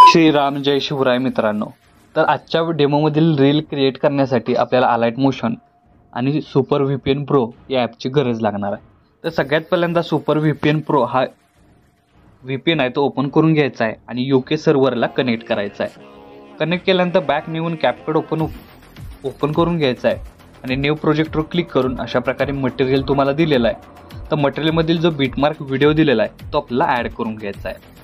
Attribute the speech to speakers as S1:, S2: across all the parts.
S1: श्रीराम जय शिवराय मित्रांनो, तर आजच्या डेमोमधील रील क्रिएट करण्यासाठी आपल्याला अलाइट मोशन आणि सुपर VPN प्रो या ॲपची गरज लागणार आहे. तर सगळ्यात पहिल्यांदा सुपर VPN प्रो हा VPN आहे तो ओपन करून घ्यायचा आहे आणि UK सर्व्हरला कनेक्ट करायचा आहे. कनेक्ट केल्यानंतर बॅक निघून कॅपकट ओपन करून घ्यायचा आहे आणि न्यू प्रोजेक्टवर क्लिक करून अशा प्रकारे मटेरियल तुम्हाला दिलेला आहे. तर मटेरियलमधील जो बीटमार्क व्हिडिओ दिलेला आहे तो आपल्याला ॲड करून घ्यायचा आहे.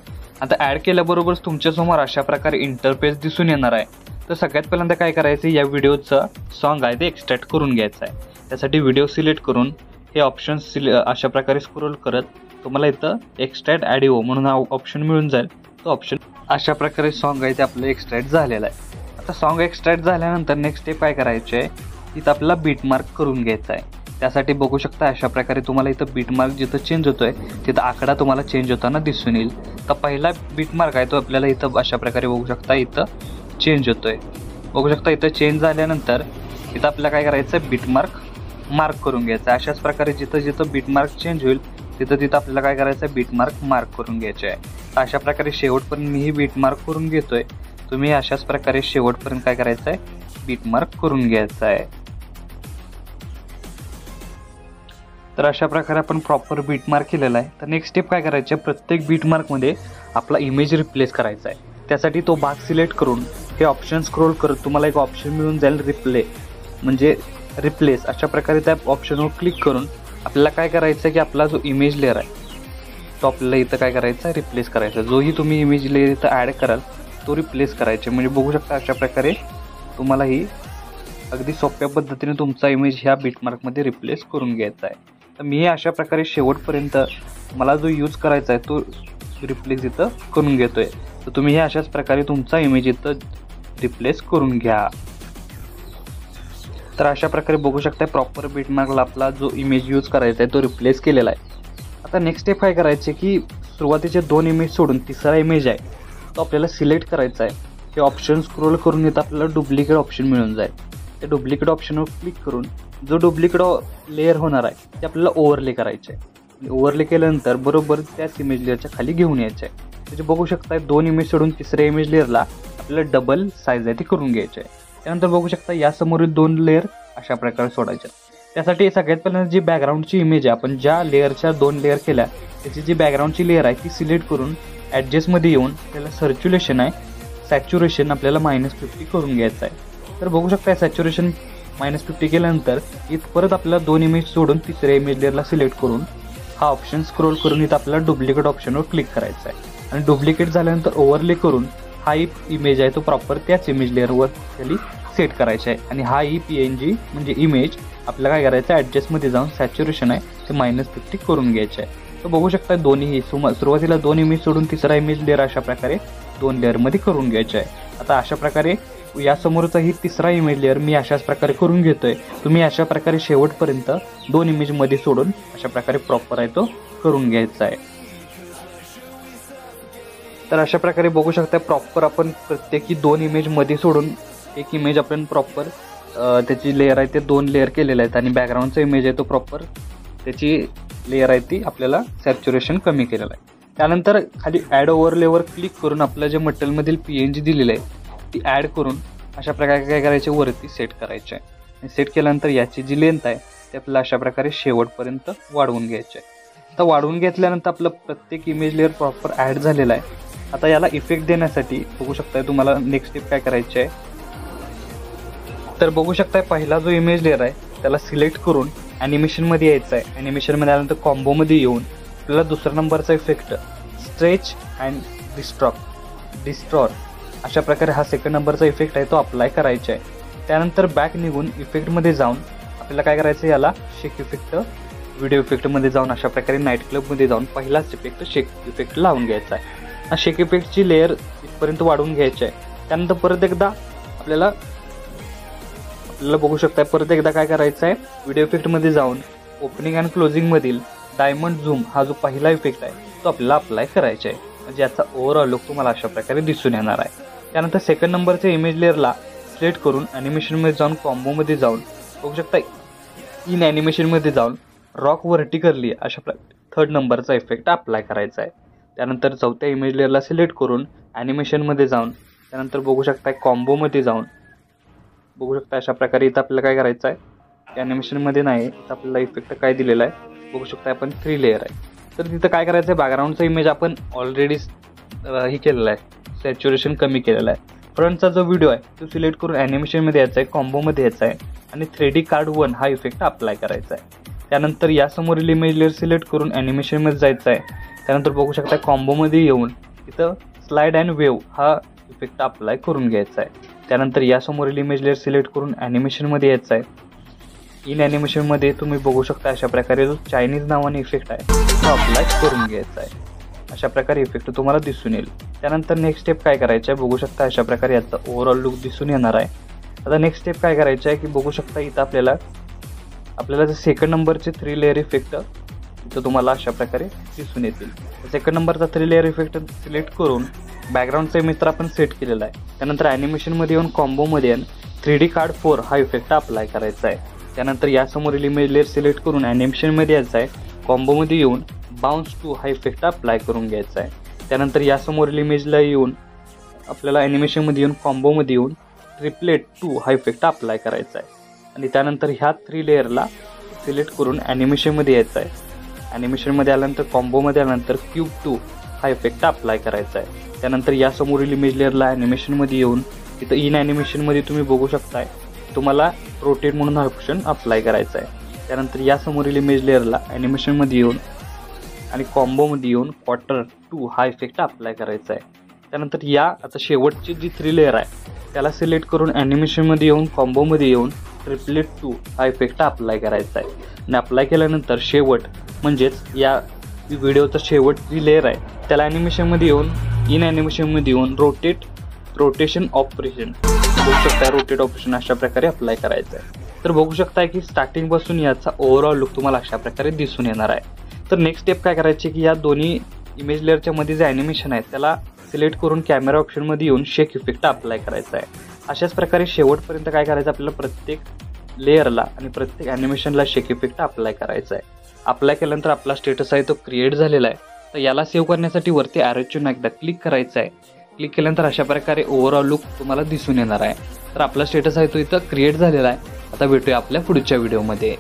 S1: आता ॲड केल्याबरोबरच तुमच्यासमोर अशा प्रकारे इंटरफेस दिसून येणार आहे. तर सगळ्यात पहिल्यांदा काय करायचं, या व्हिडिओचं सॉन्ग आहे ते एक्स्ट्रॅक्ट करून घ्यायचं आहे. त्यासाठी व्हिडिओ सिलेक्ट करून हे ऑप्शन अशा प्रकारे स्क्रोल करत तुम्हाला इथं एक्स्ट्रॅक्ट ऑडिओ म्हणून हा ऑप्शन मिळून जाईल. तो ऑप्शन अशा प्रकारे सॉन्ग आहे ते आपलं एक्स्ट्रॅक्ट झालेलं आहे. आता सॉन्ग एक्स्ट्रॅक्ट झाल्यानंतर नेक्स्ट स्टेप काय करायचे आहे, तिथं आपल्याला बीटमार्क करून घ्यायचा आहे. त्यासाठी बघू शकता अशा प्रकारे तुम्हाला इथं बीटमार्क जिथं चेंज होतोय तिथं आकडा तुम्हाला चेंज होताना दिसून येईल. तर पहिला बीटमार्क आहे तो आपल्याला इथं अशा प्रकारे बघू शकता इथं चेंज होतोय. बघू शकता इथं चेंज झाल्यानंतर इथं आपल्याला काय करायचं, बीटमार्क मार्क करून घ्यायचं. अशाच प्रकारे जिथं जिथं बीटमार्क चेंज होईल तिथं आपल्याला काय करायचं, बीटमार्क मार्क करून घ्यायचे आहे. अशा प्रकारे शेवटपर्यंत मीही बीटमार्क करून घेतोय. तुम्ही अशाच प्रकारे शेवटपर्यंत काय करायचं आहे, बीटमार्क करून घ्यायचं आहे. तर अशा प्रकारे आपण प्रॉपर बीटमार्क केलेला आहे. तर नेक्स्ट स्टेप काय करायचं, प्रत्येक बीटमार्कमध्ये आपला इमेज रिप्लेस करायचा आहे. त्यासाठी तो भाग सिलेक्ट करून हे ऑप्शन स्क्रोल करत तुम्हाला एक ऑप्शन मिळून जाईल, रिप्लेस. अशा प्रकारे त्या ऑप्शनवर क्लिक करून आपल्याला काय करायचं आहे की आपला जो इमेज लेअर आहे तो आपल्याला इथं काय करायचा, रिप्लेस करायचा. जोही तुम्ही इमेज लेअर इथं ॲड कराल तो रिप्लेस करायचे. म्हणजे बघू शकता अशा प्रकारे तुम्हाला ही अगदी सोप्या पद्धतीने तुमचा इमेज ह्या बीटमार्कमध्ये रिप्लेस करून घ्यायचा आहे. तर मी अशा प्रकारे शेवटपर्यंत मला जो यूज करायचा आहे तो रिप्लेस इथं करून घेतोय. तर तुम्ही हे अशाच प्रकारे तुमचा इमेज इथं रिप्लेस करून घ्या. तर अशा प्रकारे बघू शकता प्रॉपर बीटमार्कला आपला जो इमेज यूज करायचा आहे तो रिप्लेस केलेला आहे. आता नेक्स्ट स्टेप काय करायचे की सुरुवातीचे 2 इमेज सोडून तिसरा इमेज आहे तो आपल्याला सिलेक्ट करायचा आहे. हे ऑप्शन स्क्रोल करून येतं आपल्याला डुप्लिकेट ऑप्शन मिळून जाईल. त्या डुप्लिकेट ऑप्शनवर क्लिक करून जो डुप्लिकेट लेअर होणार आहे ते आपल्याला ओव्हरले करायचे आहे. ओव्हरले केल्यानंतर बरोबर त्याच इमेज लेअरच्या खाली घेऊन यायचे आहे. म्हणजे बघू शकता 2 इमेज सोडून तिसऱ्या इमेज लेअरला आपल्याला डबल साईज आहे ती करून घ्यायची आहे. त्यानंतर बघू शकता यासमोरील 2 लेअर अशा प्रकारे सोडायच्या. त्यासाठी सगळ्यात पहिल्यांदा जी बॅकग्राऊंडची इमेज आहे, आपण ज्या लेअरच्या 2 लेअर केल्या त्याची जी बॅकग्राऊंडची लेअर आहे ती सिलेक्ट करून ॲडजस्टमध्ये येऊन त्याला सर्क्युलेशन आहे सॅच्युरेशन आपल्याला -50 करून घ्यायचं आहे. तर बघू शकता सॅच्युरेशन -50 केल्यानंतर इथं परत आपल्याला 2 इमेज सोडून तिसऱ्या इमेज लेअरला सिलेक्ट करून हा ऑप्शन स्क्रोल करून इथं आपल्याला डुप्लिकेट ऑप्शनवर क्लिक करायचा आहे. आणि डुप्लिकेट झाल्यानंतर ओव्हरले करून हा इमेज आहे तो प्रॉपर त्याच इमेज लेअरवर खाली सेट करायचा आहे. आणि हा PNG म्हणजे इमेज आपल्याला काय करायचं आहे, ॲडजस्टमध्ये जाऊन सॅच्युरेशन आहे ते -50 करून घ्यायचे आहे. तर बघू शकता दोन्ही सुरुवातीला 2 इमेज सोडून तिसरा इमेज लेअर अशा प्रकारे 2 लेअरमध्ये करून घ्यायचे आहे. आता अशा प्रकारे यासमोरचा ही तिसरा इमेज लेअर मी अशाच प्रकारे करून घेतोय. तुम्ही अशा प्रकारे शेवटपर्यंत 2 इमेजमध्ये सोडून अशा प्रकारे प्रॉपर आहे तो करून घ्यायचा आहे. तर अशा प्रकारे बघू शकता प्रॉपर आपण प्रत्येकी 2 इमेजमध्ये सोडून एक इमेज आपण प्रॉपर त्याची लेअर आहे ते 2 लेअर केलेले आहेत आणि बॅकग्राऊंडचा इमेज आहे तो प्रॉपर त्याची लेअर आहे ती आपल्याला सॅच्युरेशन कमी केलेलं आहे. त्यानंतर खाली ॲड ओव्हरलेवर क्लिक करून आपलं जे मटेरियलमधील PNG दिलेलं आहे ती ॲड करून अशा प्रकारे काय करायचे, वरती सेट करायचे आहे. सेट केल्यानंतर याची जी लेंथ आहे ते आपल्याला अशा प्रकारे शेवटपर्यंत वाढवून घ्यायचे आहे. आता वाढवून घेतल्यानंतर आपलं प्रत्येक इमेज लेअर प्रॉपर ॲड झालेला आहे. आता याला इफेक्ट देण्यासाठी बघू शकताय तुम्हाला नेक्स्ट स्टेप काय करायचे आहे, तर बघू शकताय पहिला जो इमेज लेअर आहे त्याला सिलेक्ट करून ॲनिमेशनमध्ये यायचं आहे. ॲनिमेशनमध्ये आल्यानंतर कॉम्बोमध्ये येऊन आपल्याला दुसरा नंबरचा इफेक्ट स्ट्रेच अँड डिस्ट्रॉर अशा प्रकारे हा सेकंड नंबरचा इफेक्ट आहे तो अप्लाय करायचा आहे. त्यानंतर बॅक निघून इफेक्टमध्ये जाऊन आपल्याला काय करायचं, याला शेक इफेक्ट व्हिडिओ इफेक्टमध्ये जाऊन अशा प्रकारे नाईट क्लबमध्ये जाऊन पहिलाच इफेक्ट शेक इफेक्ट लावून घ्यायचा आहे. हा शेक इफेक्टची लेअर इथपर्यंत वाढवून घ्यायची आहे. त्यानंतर परत एकदा आपल्याला बघू शकता परत एकदा काय करायचं आहे, व्हिडिओ इफेक्टमध्ये जाऊन ओपनिंग अँड क्लोजिंगमधील डायमंड झूम हा जो पहिला इफेक्ट आहे तो आपल्याला अप्लाय करायचा आहे. म्हणजे याचा ओव्हरऑल लुक तुम्हाला अशा प्रकारे दिसून येणार आहे. त्यानंतर सेकंड नंबरच्या इमेज लेअरला सिलेक्ट करून ॲनिमेशनमध्ये जाऊन कॉम्बोमध्ये जाऊन बघू शकता इन ॲनिमेशनमध्ये जाऊन रॉक व्हर्टिकली अशा प्रकारे थर्ड नंबरचा इफेक्ट अप्लाय करायचा आहे. त्यानंतर चौथ्या इमेज लेअरला सिलेक्ट करून ॲनिमेशनमध्ये जाऊन त्यानंतर बघू शकता कॉम्बोमध्ये जाऊन बघू शकता अशा प्रकारे इथं आपल्याला काय करायचं आहे, ॲनिमेशनमध्ये नाही तर आपल्याला इफेक्ट काय दिलेला आहे बघू शकता आपण 3 लेअर आहे. तर तिथं काय करायचं आहे, बॅकग्राऊंडचा इमेज आपण ऑलरेडी हे केलेला आहे, सॅच्युरेशन कमी केलेला आहे. फ्रंटचा जो व्हिडिओ आहे तो सिलेक्ट करून ॲनिमेशनमध्ये यायचा आहे, कॉम्बोमध्ये यायचा आहे आणि 3D कार्ड 1 हा इफेक्ट अप्लाय करायचा आहे. त्यानंतर यासमोरील इमेज लेअर सिलेक्ट करून ॲनिमेशनमध्ये जायचं आहे. त्यानंतर बघू शकता कॉम्बोमध्ये येऊन इथं स्लाइड अँड वेव्ह हा इफेक्ट अप्लाय करून घ्यायचा आहे. त्यानंतर यासमोरील इमेज लेअर सिलेक्ट करून ॲनिमेशनमध्ये यायचं आहे. इन ॲनिमेशनमध्ये तुम्ही बघू शकता अशा प्रकारे जो चायनीज नावाने इफेक्ट आहे तो अप्लाय करून घ्यायचा आहे. अशा प्रकारे इफेक्ट तुम्हाला दिसून येईल. त्यानंतर नेक्स्ट स्टेप काय करायचं आहे, बघू शकता अशा प्रकारे याचा ओव्हरऑल लुक दिसून येणार आहे. आता नेक्स्ट स्टेप काय करायचं आहे की बघू शकता इथं आपल्याला जे सेकंड नंबरचे 3 लेअर इफेक्ट इथं तुम्हाला अशा प्रकारे दिसून येतील. सेकंड नंबरचा 3 लेअर इफेक्ट सिलेक्ट करून बॅकग्राऊंडचा इमेज तर आपण सेट केलेला आहे. त्यानंतर ॲनिमेशनमध्ये येऊन कॉम्बोमध्ये येऊन 3D कार्ड 4 हा इफेक्ट अप्लाय करायचा आहे. त्यानंतर यासमोरील इमेज लेअर सिलेक्ट करून ॲनिमेशनमध्ये यायचं आहे, कॉम्बोमध्ये येऊन बाउन्स 2 हा इफेक्ट अप्लाय करून घ्यायचा आहे. त्यानंतर यासमोरील इमेजला येऊन आपल्याला ॲनिमेशनमध्ये येऊन कॉम्बोमध्ये येऊन ट्रिपलेट 2 हा इफेक्ट अप्लाय करायचा आहे. आणि त्यानंतर ह्या 3 लेअरला सिलेक्ट करून ॲनिमेशनमध्ये यायचं आहे. ॲनिमेशनमध्ये आल्यानंतर कॉम्बोमध्ये आल्यानंतर क्यूब 2 हा इफेक्ट अप्लाय करायचा आहे. त्यानंतर यासमोरील इमेज लेअरला ॲनिमेशनमध्ये येऊन तिथं इन ॲनिमेशनमध्ये तुम्ही बघू शकताय तुम्हाला रोटेट म्हणून हा ऑप्शन अप्लाय करायचा आहे. त्यानंतर यासमोरील इमेज लेअरला ॲनिमेशनमध्ये येऊन आणि कॉम्बोमध्ये येऊन क्वार्टर 2 हा इफेक्ट अप्लाय करायचा आहे. त्यानंतर आता शेवटची जी 3 लेअर आहे त्याला सिलेक्ट करून ॲनिमेशनमध्ये येऊन कॉम्बोमध्ये येऊन ट्रिपलेट 2 हा इफेक्ट अप्लाय करायचा आहे. आणि अप्लाय केल्यानंतर शेवट म्हणजेच या व्हिडिओचा शेवट जी लेअर आहे त्याला ॲनिमेशनमध्ये येऊन इन ॲनिमेशनमध्ये येऊन रोटेशन ऑपरेशन बघू शकता, रोटेट ऑपरेशन अशा प्रकारे अप्लाय करायचं आहे. तर बघू शकता की स्टार्टिंगपासून याचा ओव्हरऑल लुक तुम्हाला अशा प्रकारे दिसून येणार आहे. तर नेक्स्ट स्टेप काय करायची की या दोन्ही इमेज लेअरच्या मध्ये जे ॲनिमेशन आहे त्याला सिलेक्ट करून कॅमेरा ऑप्शनमध्ये येऊन शेक इफेक्ट अप्लाय करायचा आहे. अशाच प्रकारे शेवटपर्यंत काय करायचं आपल्याला प्रत्येक लेअरला आणि प्रत्येक ॲनिमेशनला शेक इफेक्ट अप्लाय करायचा आहे. अप्लाय केल्यानंतर आपला स्टेटस आहे तो क्रिएट झालेला आहे. तर याला सेव्ह करण्यासाठी वरती ॲरोची एकदा क्लिक करायचं आहे. क्लिक केल्यानंतर अशा प्रकारे ओव्हरऑल लुक तुम्हाला दिसून येणार आहे. तर आपला स्टेटस आहे तो इथं क्रिएट झालेला आहे. आता भेटूया आपल्या पुढच्या व्हिडिओमध्ये.